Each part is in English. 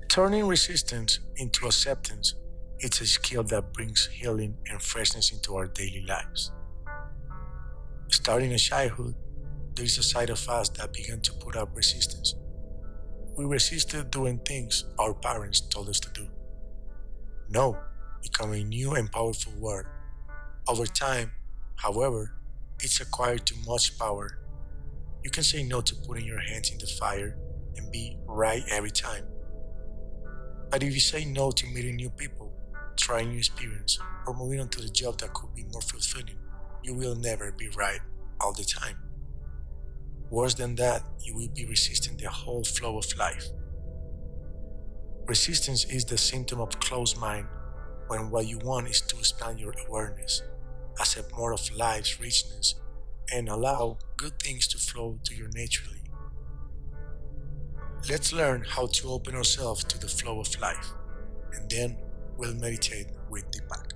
Turning resistance into acceptance is a skill that brings healing and freshness into our daily lives. Starting in childhood, there is a side of us that began to put up resistance. We resisted doing things our parents told us to do. No became a new and powerful word. Over time, however, it's acquired too much power. You can say no to putting your hands in the fire and be right every time. But if you say no to meeting new people, trying new experience, or moving on to the job that could be more fulfilling, you will never be right all the time. Worse than that, you will be resisting the whole flow of life. Resistance is the symptom of closed mind when what you want is to expand your awareness, accept more of life's richness, and allow good things to flow to you naturally. Let's learn how to open ourselves to the flow of life, and then we'll meditate with Deepak.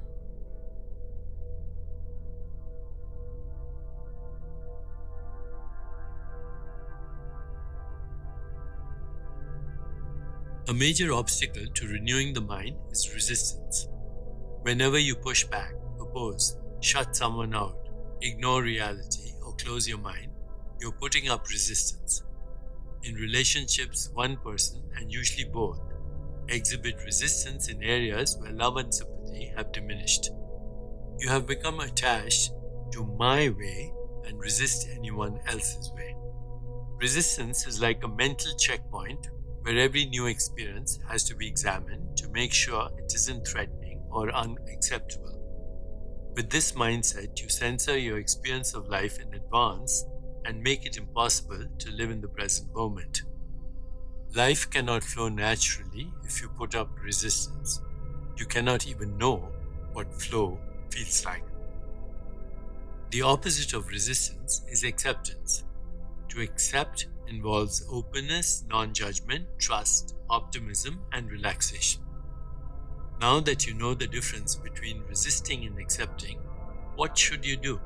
A major obstacle to renewing the mind is resistance. Whenever you push back, oppose, shut someone out, ignore reality, or close your mind, you're putting up resistance. In relationships, one person, and usually both, exhibit resistance in areas where love and sympathy have diminished. You have become attached to my way and resist anyone else's way. Resistance is like a mental checkpoint where every new experience has to be examined to make sure it isn't threatening or unacceptable. With this mindset, you censor your experience of life in advance and make it impossible to live in the present moment. Life cannot flow naturally if you put up resistance. You cannot even know what flow feels like. The opposite of resistance is acceptance. To accept involves openness, non-judgment, trust, optimism, and relaxation. Now that you know the difference between resisting and accepting, what should you do?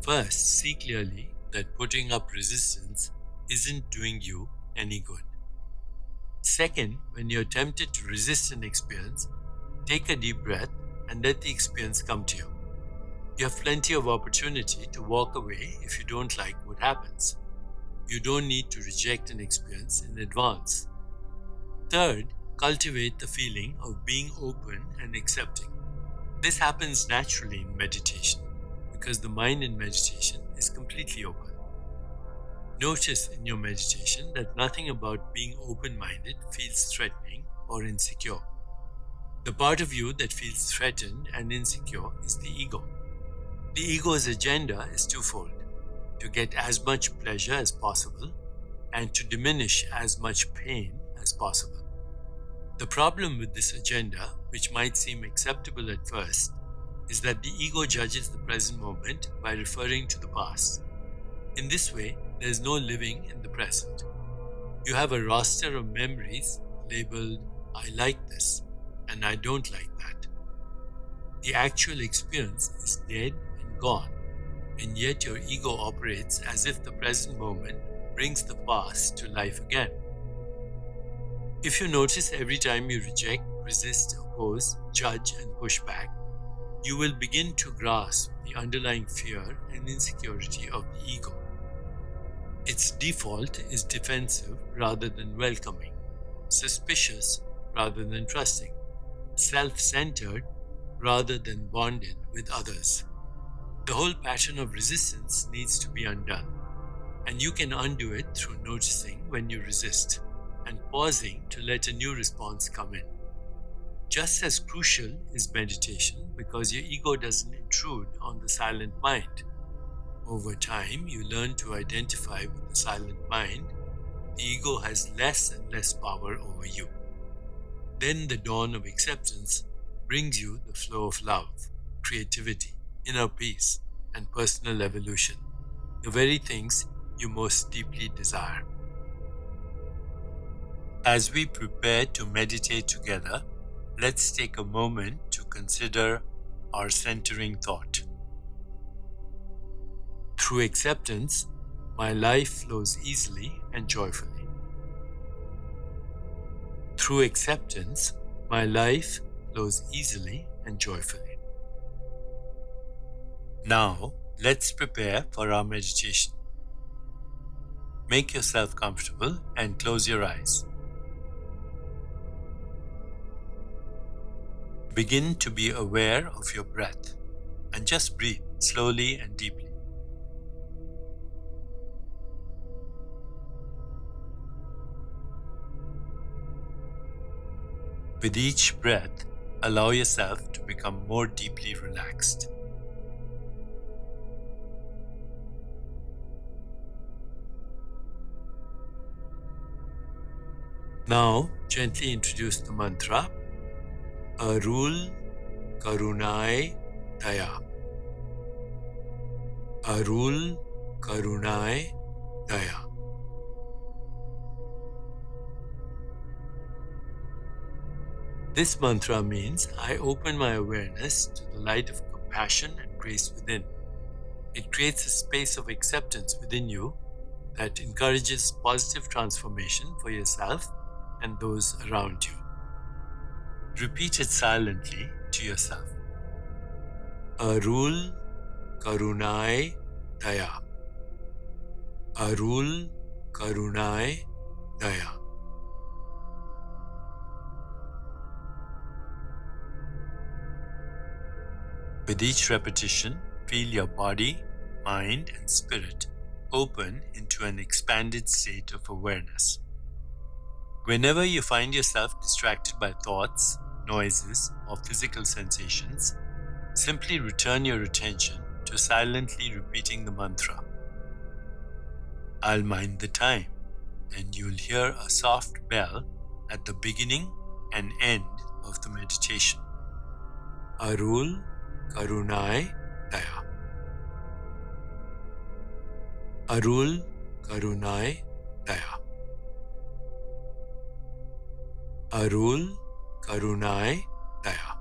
First, see clearly that putting up resistance isn't doing you any good. Second, when you're tempted to resist an experience, take a deep breath and let the experience come to you. You have plenty of opportunity to walk away if you don't like what happens. You don't need to reject an experience in advance. Third, cultivate the feeling of being open and accepting. This happens naturally in meditation because the mind in meditation is completely open. Notice in your meditation that nothing about being open-minded feels threatening or insecure. The part of you that feels threatened and insecure is the ego. The ego's agenda is twofold: to get as much pleasure as possible and to diminish as much pain as possible. The problem with this agenda, which might seem acceptable at first, is that the ego judges the present moment by referring to the past. In this way, there is no living in the present. You have a roster of memories labeled, "I like this," and "I don't like that." The actual experience is dead and gone, and yet your ego operates as if the present moment brings the past to life again. If you notice every time you reject, resist, oppose, judge, and push back, you will begin to grasp the underlying fear and insecurity of the ego. Its default is defensive rather than welcoming, suspicious rather than trusting, self-centered rather than bonded with others. The whole pattern of resistance needs to be undone, and you can undo it through noticing when you resist and pausing to let a new response come in. Just as crucial is meditation because your ego doesn't intrude on the silent mind. Over time, you learn to identify with the silent mind. The ego has less and less power over you. Then the dawn of acceptance brings you the flow of love, creativity, inner peace, and personal evolution, the very things you most deeply desire. As we prepare to meditate together, let's take a moment to consider our centering thought. Through acceptance, my life flows easily and joyfully. Through acceptance, my life flows easily and joyfully. Now, let's prepare for our meditation. Make yourself comfortable and close your eyes. Begin to be aware of your breath and just breathe slowly and deeply. With each breath, allow yourself to become more deeply relaxed. Now, gently introduce the mantra Arul Karunai Daya. Arul Karunai Daya. This mantra means I open my awareness to the light of compassion and grace within. It creates a space of acceptance within you that encourages positive transformation for yourself and those around you. Repeat it silently to yourself. Arul Karunai Daya. Arul Karunai Daya. With each repetition, feel your body, mind, and spirit open into an expanded state of awareness. Whenever you find yourself distracted by thoughts, noises, or physical sensations, simply return your attention to silently repeating the mantra. I'll mind the time, and you'll hear a soft bell at the beginning and end of the meditation. Arul Karunai Daya. Arul Karunai Daya. Arul Karunai Daya.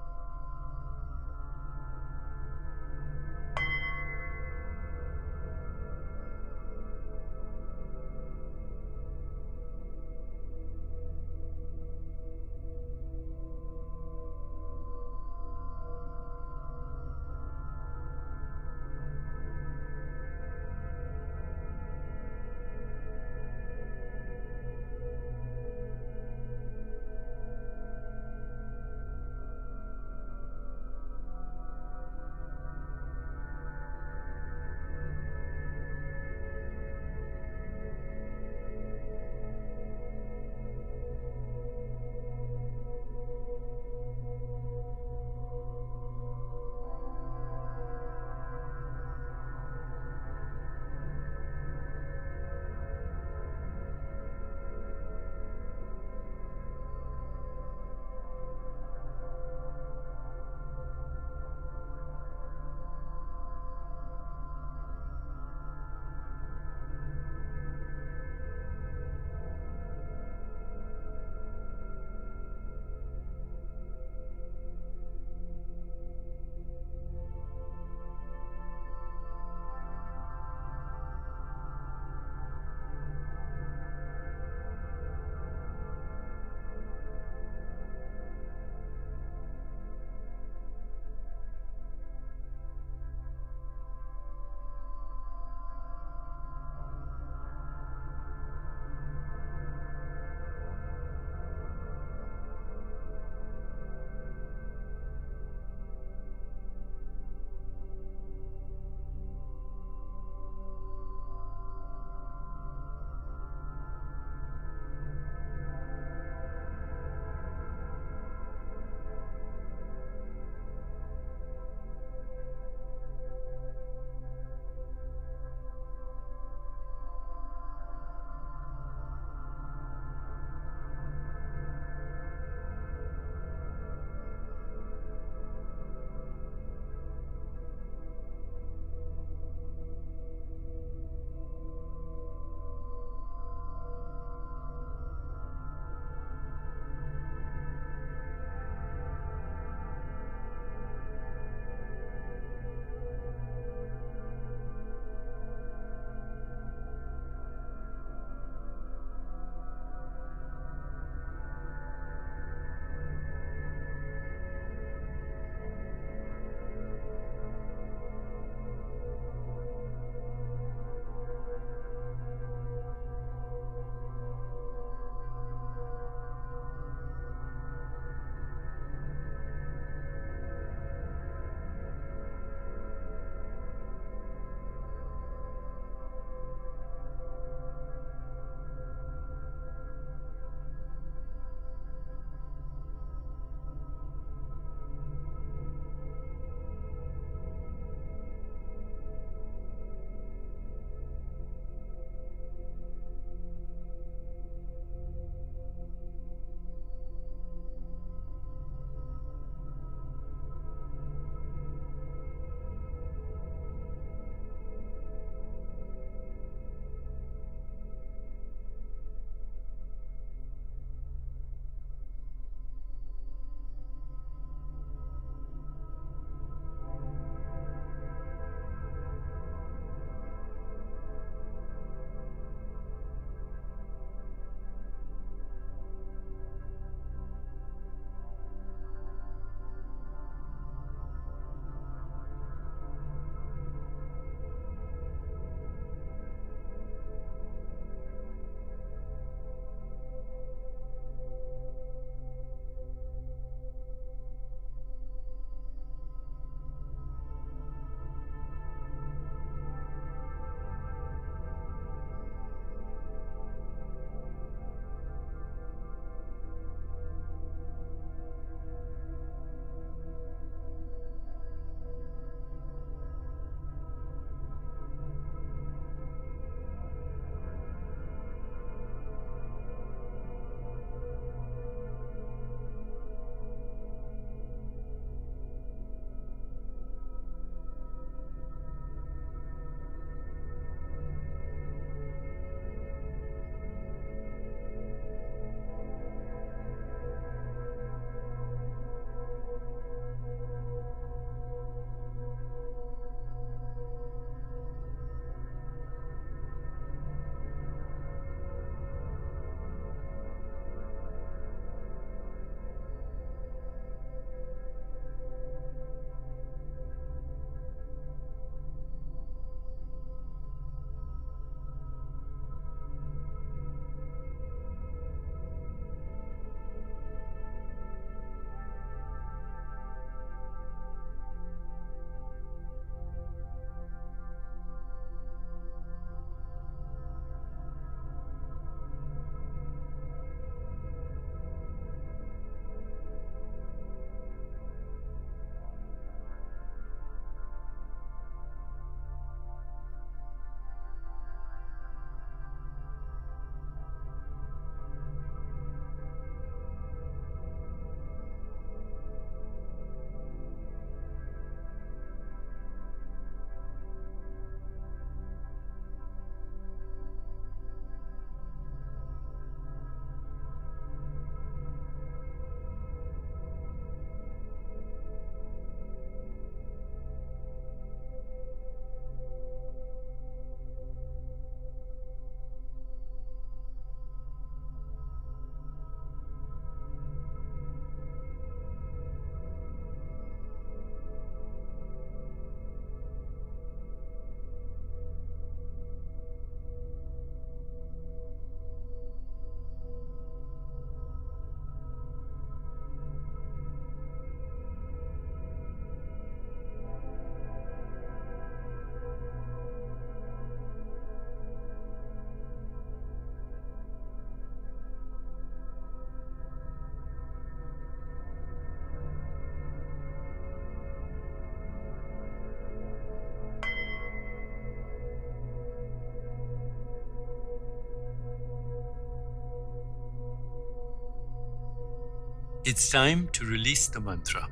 It's time to release the mantra.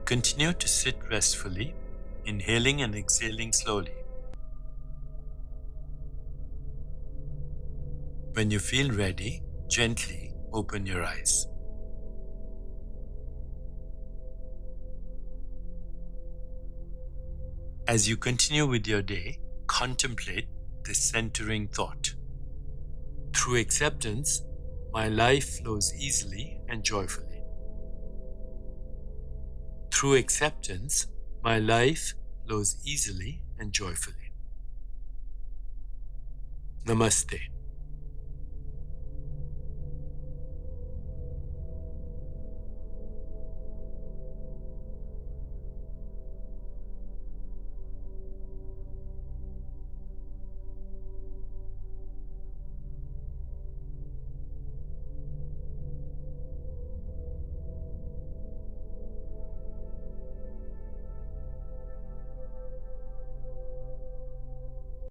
Continue to sit restfully, inhaling and exhaling slowly. When you feel ready, gently open your eyes. As you continue with your day, contemplate this centering thought. Through acceptance, my life flows easily and joyfully. Through acceptance, my life flows easily and joyfully. Namaste.